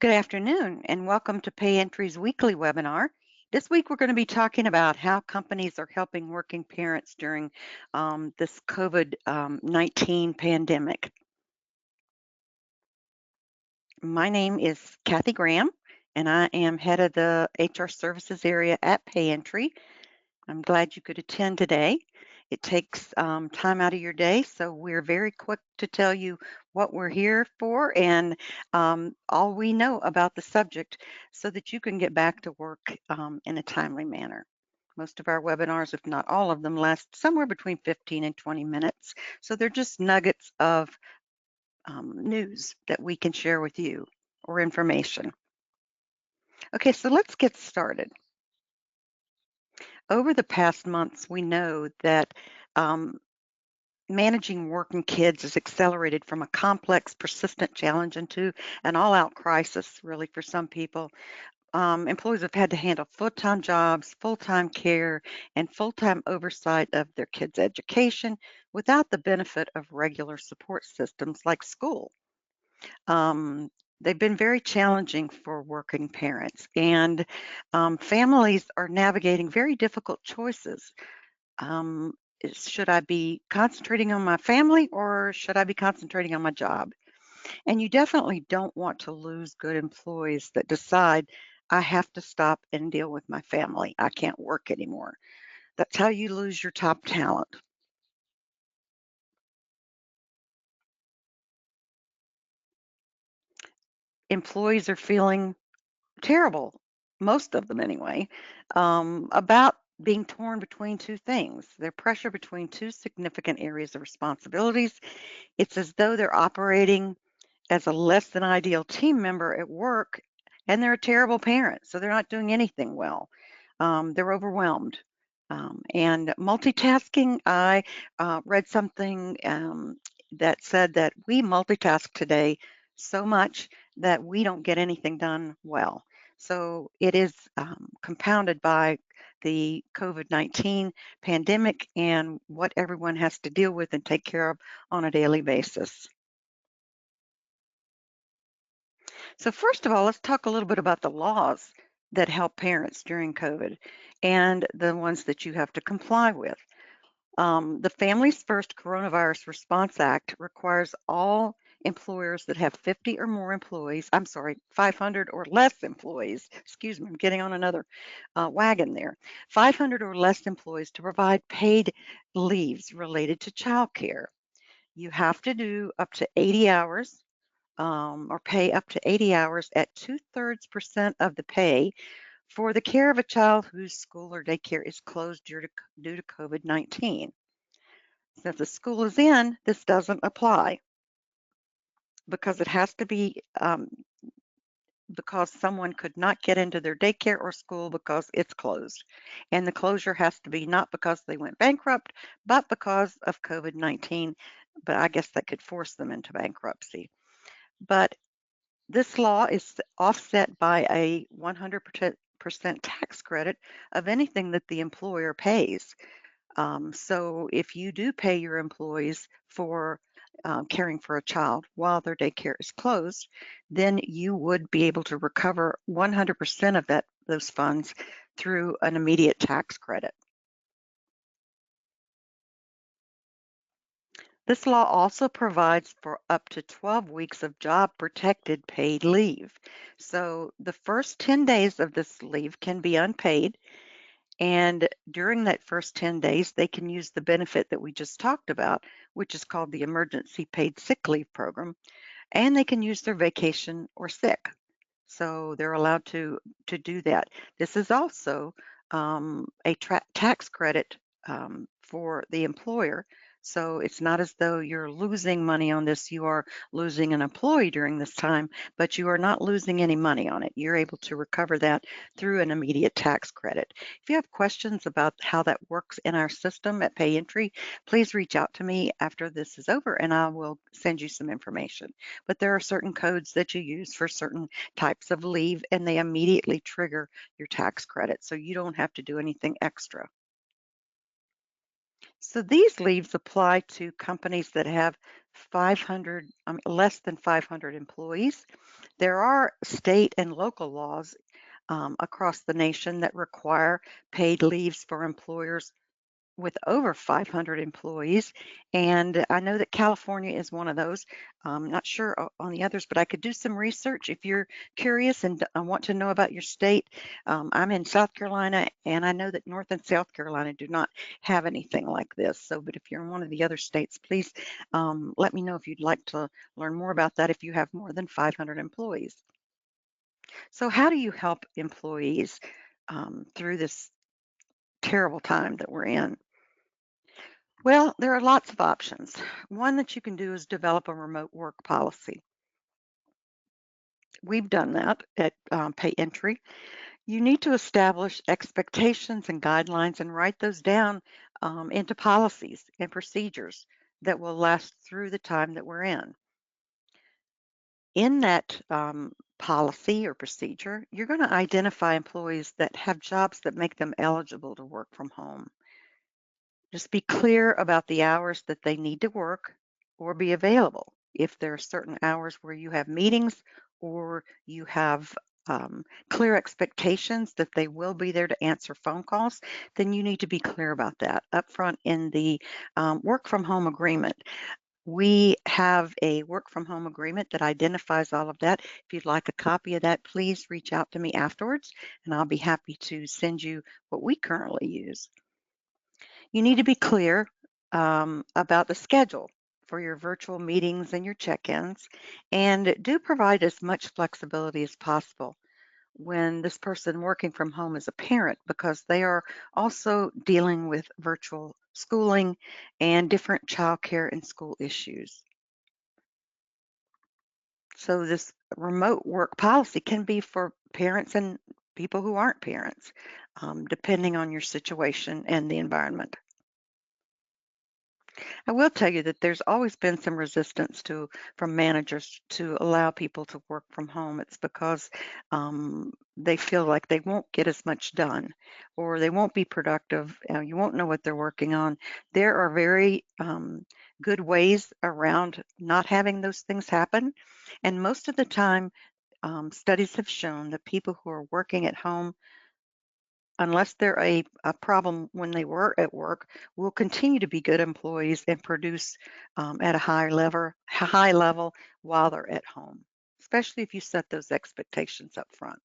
Good afternoon, and welcome to Pay Entry's weekly webinar. This week, we're going to be talking about how companies are helping working parents during this COVID-19 pandemic. My name is Kathy Graham, and I am head of the HR services area at Pay Entry. I'm glad you could attend today. It takes time out of your day, so we're very quick to tell you what we're here for and all we know about the subject so that you can get back to work in a timely manner. Most of our webinars, if not all of them, last somewhere between 15 and 20 minutes. So they're just nuggets of news that we can share with you or information. Okay, so let's get started. Over the past months, we know that um, managing working kids is accelerated from a complex, persistent challenge into an all-out crisis, really, for some people. Employees have had to handle full-time jobs, full-time care, and full-time oversight of their kids' education without the benefit of regular support systems like school. Um, they've been very challenging for working parents, and families are navigating very difficult choices. Um, should I be concentrating on my family or should I be concentrating on my job? And you definitely don't want to lose good employees that decide I have to stop and deal with my family. I can't work anymore. That's how you lose your top talent. Employees are feeling terrible, most of them anyway, about being torn between two things. They're pressure between two significant areas of responsibilities. It's as though they're operating as a less than ideal team member at work, and they're a terrible parent, so they're not doing anything well. They're overwhelmed. And multitasking, I read something that said that we multitask today so much that we don't get anything done well. So it is compounded by the COVID-19 pandemic and what everyone has to deal with and take care of on a daily basis. So first of all, let's talk a little bit about the laws that help parents during COVID and the ones that you have to comply with. The Families First Coronavirus Response Act requires all employers that have 50 or more employees, 500 or less employees, excuse me, I'm getting on another wagon there, 500 or less employees to provide paid leaves related to childcare. You have to do up to 80 hours or pay up to 80 hours at 2/3% of the pay for the care of a child whose school or daycare is closed due to COVID-19. So if the school is in, this doesn't apply because it has to be because someone could not get into their daycare or school because it's closed. And the closure has to be not because they went bankrupt, but because of COVID-19. But I guess that could force them into bankruptcy. But this law is offset by a 100% tax credit of anything that the employer pays. So if you do pay your employees for caring for a child while their daycare is closed, then you would be able to recover 100% of those funds through an immediate tax credit. This law also provides for up to 12 weeks of job protected paid leave. So the first 10 days of this leave can be unpaid. And during that first 10 days, they can use the benefit that we just talked about, which is called the Emergency Paid Sick Leave Program. And they can use their vacation or sick. So they're allowed to do that. This is also a tax credit for the employer. So it's not as though you're losing money on this. You are losing an employee during this time, but you are not losing any money on it. You're able to recover that through an immediate tax credit. If you have questions about how that works in our system at Pay Entry, please reach out to me after this is over and I will send you some information. But there are certain codes that you use for certain types of leave, and they immediately trigger your tax credit. So you don't have to do anything extra. So these leaves apply to companies that have 500, less than 500 employees. There are state and local laws across the nation that require paid leaves for employers with over 500 employees. And I know that California is one of those. I'm not sure on the others, but I could do some research if you're curious and want to know about your state. I'm in South Carolina, and I know that North and South Carolina do not have anything like this. So, but if you're in one of the other states, please let me know if you'd like to learn more about that if you have more than 500 employees. So, how do you help employees through this terrible time that we're in? Well, there are lots of options. One that you can do is develop a remote work policy. We've done that at Pay Entry. You need to establish expectations and guidelines and write those down into policies and procedures that will last through the time that we're in. In that policy or procedure, you're going to identify employees that have jobs that make them eligible to work from home. Just be clear about the hours that they need to work or be available. If there are certain hours where you have meetings or you have clear expectations that they will be there to answer phone calls, then you need to be clear about that upfront in the work from home agreement. We have a work from home agreement that identifies all of that. If you'd like a copy of that, please reach out to me afterwards, and I'll be happy to send you what we currently use. You need to be clear about the schedule for your virtual meetings and your check-ins, and do provide as much flexibility as possible when this person working from home is a parent because they are also dealing with virtual schooling and different childcare and school issues. So this remote work policy can be for parents and people who aren't parents, depending on your situation and the environment. I will tell you that there's always been some resistance from managers to allow people to work from home. It's because they feel like they won't get as much done or they won't be productive. You won't know what they're working on. There are very good ways around not having those things happen. And most of the time, studies have shown that people who are working at home, unless they're a problem when they were at work, will continue to be good employees and produce at a high level while they're at home, especially if you set those expectations up front.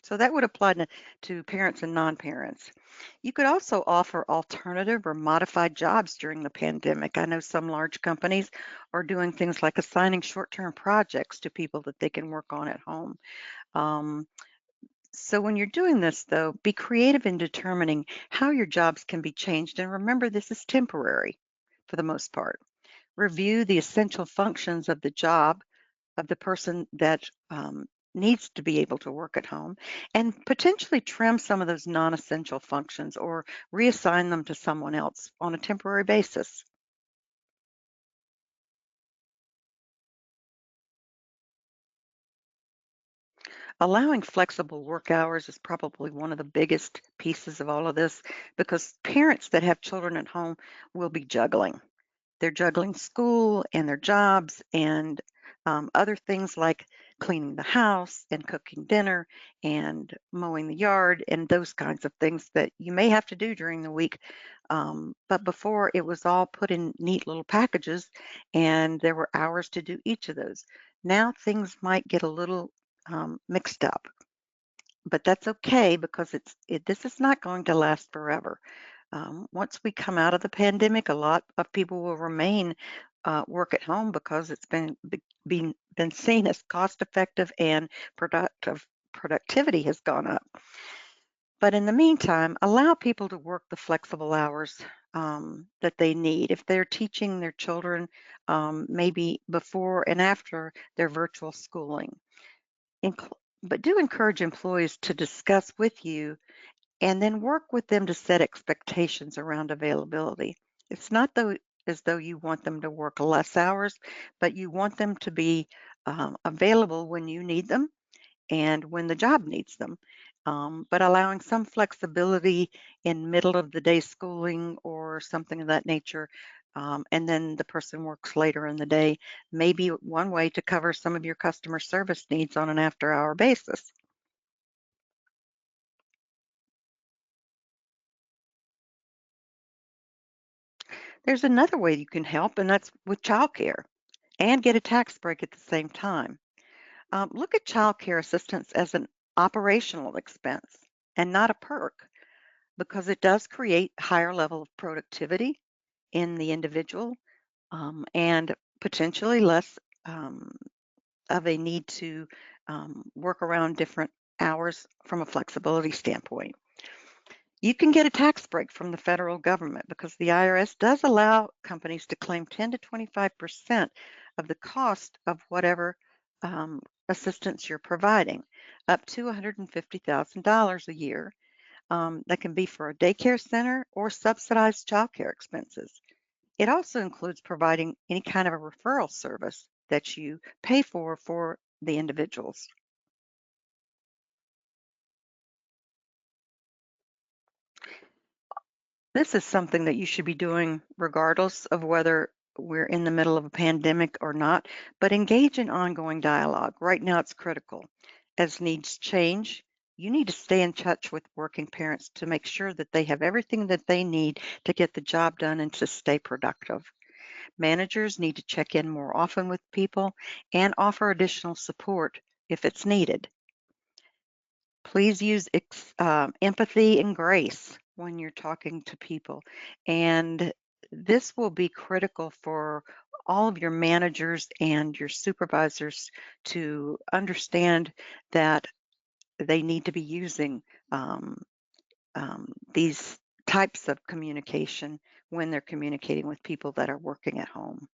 So that would apply to parents and non-parents. You could also offer alternative or modified jobs during the pandemic. I know some large companies are doing things like assigning short-term projects to people that they can work on at home. Um, So when you're doing this, though, be creative in determining how your jobs can be changed. And remember, this is temporary for the most part. Review the essential functions of the job of the person that needs to be able to work at home and potentially trim some of those non-essential functions or reassign them to someone else on a temporary basis. Allowing flexible work hours is probably one of the biggest pieces of all of this because parents that have children at home will be juggling. They're juggling school and their jobs and other things like cleaning the house and cooking dinner and mowing the yard and those kinds of things that you may have to do during the week. But before it was all put in neat little packages and there were hours to do each of those. Now things might get a little mixed up, but that's okay because this is not going to last forever. Once we come out of the pandemic, a lot of people will remain work at home because it's been seen as cost effective and productive. Productivity has gone up. But in the meantime, allow people to work the flexible hours that they need. If they're teaching their children, maybe before and after their virtual schooling. But do encourage employees to discuss with you and then work with them to set expectations around availability. It's not though as though you want them to work less hours, but you want them to be available when you need them and when the job needs them. but allowing some flexibility in middle of the day schooling or something of that nature, and then the person works later in the day, may be one way to cover some of your customer service needs on an after-hour basis. There's another way you can help, and that's with childcare and get a tax break at the same time. Look at childcare assistance as an operational expense and not a perk because it does create higher level of productivity in the individual, and potentially less um, of a need to work around different hours from a flexibility standpoint. You can get a tax break from the federal government because the IRS does allow companies to claim 10 to 25% of the cost of whatever um, assistance you're providing, up to $150,000 a year. That can be for a daycare center or subsidized childcare expenses. It also includes providing any kind of a referral service that you pay for the individuals. This is something that you should be doing regardless of whether we're in the middle of a pandemic or not, but engage in ongoing dialogue. Right now, it's critical. As needs change, you need to stay in touch with working parents to make sure that they have everything that they need to get the job done and to stay productive. Managers need to check in more often with people and offer additional support if it's needed. Please use empathy and grace when you're talking to people. And this will be critical for all of your managers and your supervisors to understand that they need to be using um, these types of communication when they're communicating with people that are working at home.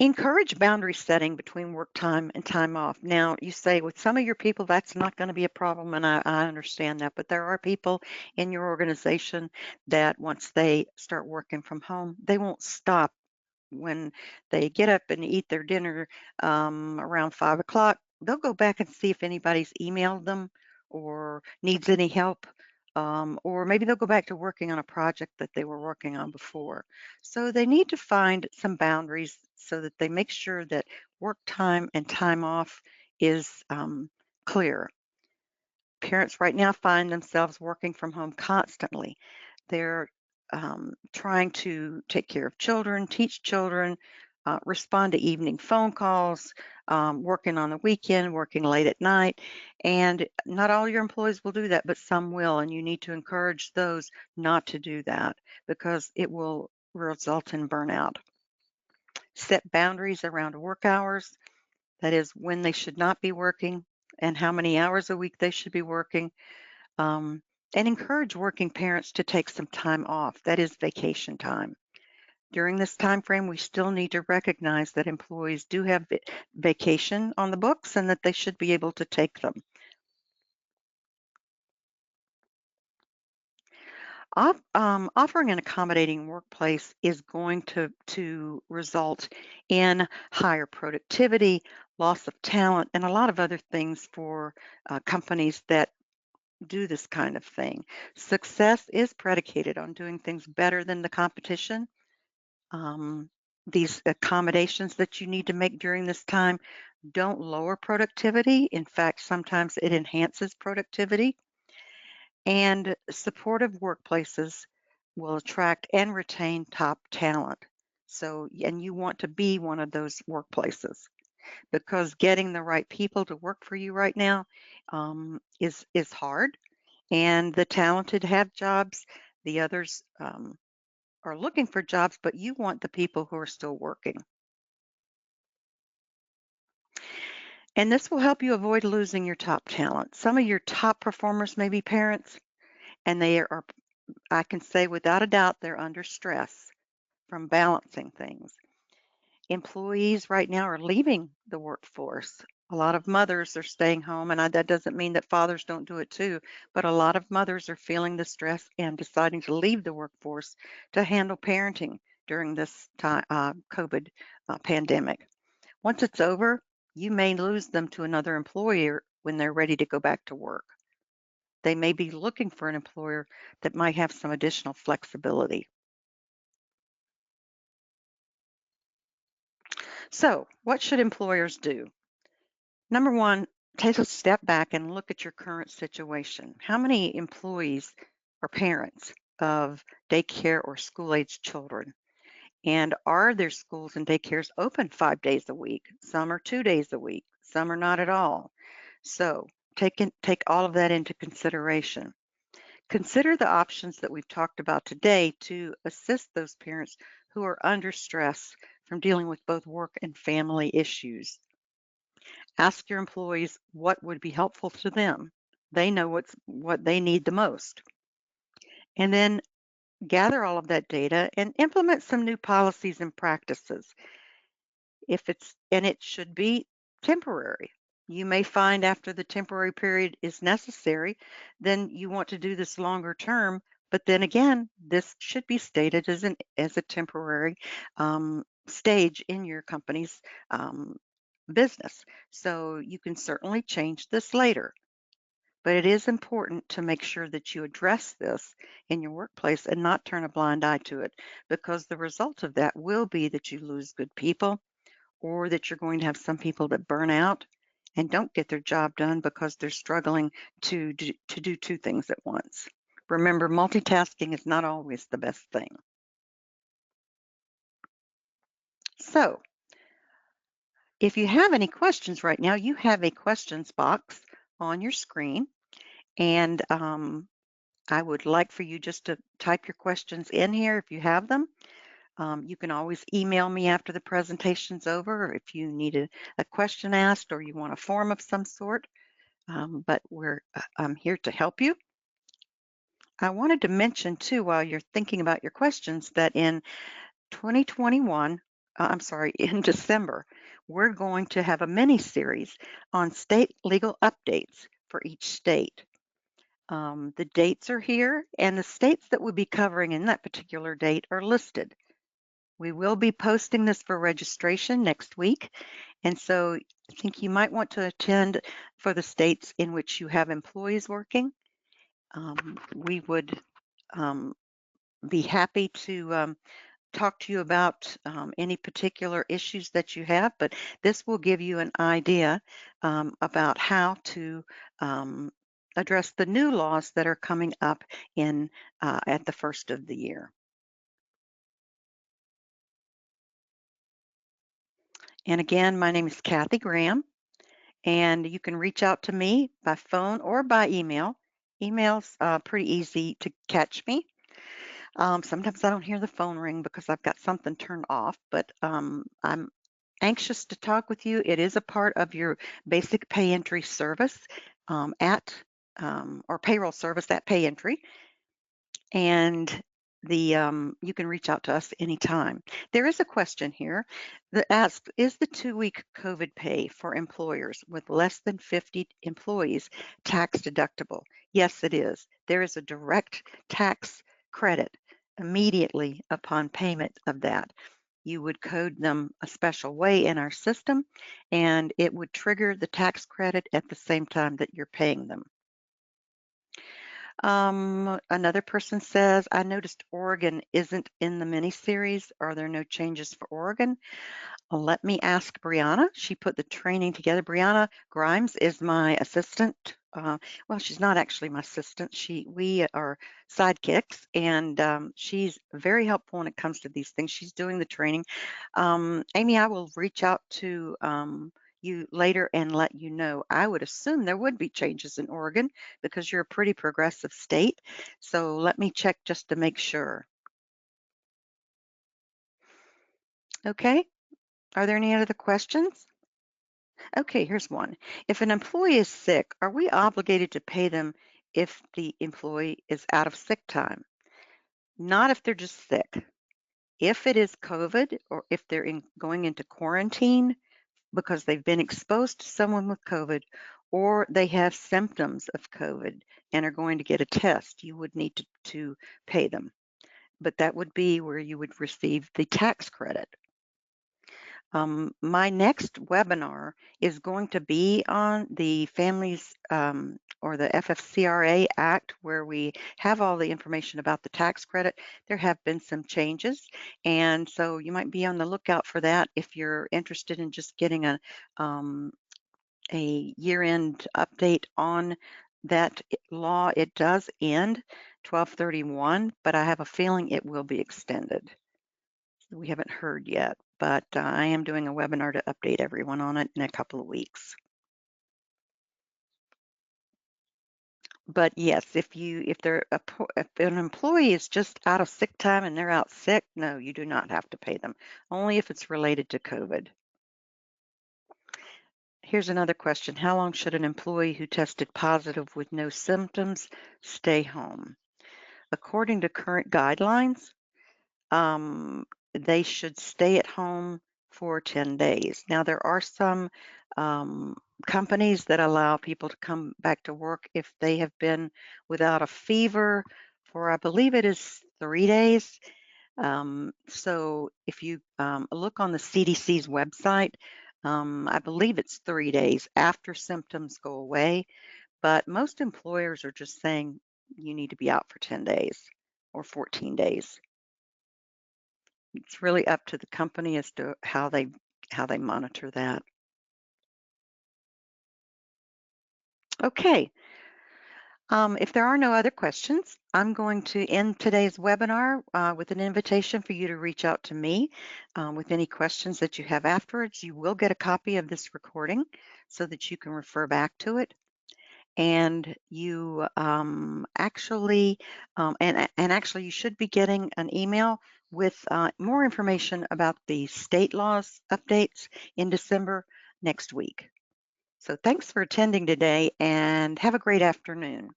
Encourage boundary setting between work time and time off. Now, you say with some of your people, that's not going to be a problem, and I understand that. But there are people in your organization that once they start working from home, they won't stop when they get up and eat their dinner around 5 o'clock. They'll go back and see if anybody's emailed them or needs any help. Or maybe they'll go back to working on a project that they were working on before. So they need to find some boundaries so that they make sure that work time and time off is clear. Parents right now find themselves working from home constantly. They're trying to take care of children, teach children, respond to evening phone calls, working on the weekend, working late at night. And not all your employees will do that, but some will. And you need to encourage those not to do that because it will result in burnout. Set boundaries around work hours, that is, when they should not be working and how many hours a week they should be working, um, and encourage working parents to take some time off. That is vacation time. During this time frame, we still need to recognize that employees do have vacation on the books and that they should be able to take them. Offering an accommodating workplace is going to result in higher productivity, loss of talent, and a lot of other things for companies that do this kind of thing. Success is predicated on doing things better than the competition. Um, these accommodations that you need to make during this time don't lower productivity. In fact, sometimes it enhances productivity. And supportive workplaces will attract and retain top talent. So, and you want to be one of those workplaces because getting the right people to work for you right now is hard. And the talented have jobs. The others are looking for jobs, but you want the people who are still working. And this will help you avoid losing your top talent. Some of your top performers may be parents, and they are, I can say without a doubt, they're under stress from balancing things. Employees right now are leaving the workforce. A lot of mothers are staying home, and that doesn't mean that fathers don't do it too, but a lot of mothers are feeling the stress and deciding to leave the workforce to handle parenting during this time, COVID pandemic. Once it's over, you may lose them to another employer when they're ready to go back to work. They may be looking for an employer that might have some additional flexibility. So, what should employers do? Number one, take a step back and look at your current situation. How many employees are parents of daycare or school age children? And are their schools and daycares open 5 days a week? Some are 2 days a week, some are not at all. So take all of that into consideration. Consider the options that we've talked about today to assist those parents who are under stress from dealing with both work and family issues. Ask your employees what would be helpful to them. They know what they need the most. And then gather all of that data and implement some new policies and practices. It should be temporary. You may find after the temporary period is necessary, then you want to do this longer term. But then again, this should be stated as a temporary stage in your company's um, business. So you can certainly change this later. But it is important to make sure that you address this in your workplace and not turn a blind eye to it, because the result of that will be that you lose good people, or that you're going to have some people that burn out and don't get their job done because they're struggling to do two things at once. Remember, multitasking is not always the best thing. So, if you have any questions right now, you have a questions box on your screen, and I would like for you just to type your questions in here if you have them. You can always email me after the presentation's over, or if you need a question asked or you want a form of some sort. But I'm here to help you. I wanted to mention too, while you're thinking about your questions, that in 2021, I'm sorry, in December, we're going to have a mini series on state legal updates for each state. The dates are here, and the states that we'll be covering in that particular date are listed. We will be posting this for registration next week, and so I think you might want to attend for the states in which you have employees working. We would um, be happy to talk to you about any particular issues that you have, but this will give you an idea about how to um, address the new laws that are coming up in at the first of the year. And again, my name is Kathy Graham, and you can reach out to me by phone or by email. Email's pretty easy to catch me. Sometimes I don't hear the phone ring because I've got something turned off, but I'm anxious to talk with you. It is a part of your basic pay entry service at or payroll service at pay entry, and you can reach out to us anytime. There is a question here that asks, is the 2-week COVID pay for employers with less than 50 employees tax deductible? Yes, it is. There is a direct tax credit immediately upon payment of that. You would code them a special way in our system, and it would trigger the tax credit at the same time that you're paying them. Another person says, I noticed Oregon isn't in the mini series. Are there no changes for Oregon? Let me ask Brianna. She put the training together. Brianna Grimes is my assistant. Well, she's not actually my assistant. We are sidekicks, and she's very helpful when it comes to these things. She's doing the training. Amy, I will reach out to you later and let you know. I would assume there would be changes in Oregon because you're a pretty progressive state. So let me check just to make sure. Okay. Are there any other questions? Okay, here's one. If an employee is sick, are we obligated to pay them if the employee is out of sick time? Not if they're just sick. If it is COVID, or if they're going into quarantine because they've been exposed to someone with COVID, or they have symptoms of COVID and are going to get a test, you would need to pay them. But that would be where you would receive the tax credit. My next webinar is going to be on the Families or the FFCRA Act, where we have all the information about the tax credit. There have been some changes, and so you might be on the lookout for that if you're interested in just getting a year-end update on that law. It does end 12/31, but I have a feeling it will be extended. We haven't heard yet, but I am doing a webinar to update everyone on it in a couple of weeks. But yes, if an employee is just out of sick time and they're out sick, no, you do not have to pay them, only if it's related to COVID. Here's another question. How long should an employee who tested positive with no symptoms stay home? According to current guidelines, um, they should stay at home for 10 days. Now, there are some um, companies that allow people to come back to work if they have been without a fever for, I believe it is 3 days. So if you look on the CDC's website, I believe it's 3 days after symptoms go away, but most employers are just saying you need to be out for 10 days or 14 days. It's really up to the company as to how they monitor that. Okay. If there are no other questions, I'm going to end today's webinar with an invitation for you to reach out to me with any questions that you have afterwards. You will get a copy of this recording so that you can refer back to it. And you actually you should be getting an email with more information about the state laws updates in December next week. So thanks for attending today and have a great afternoon.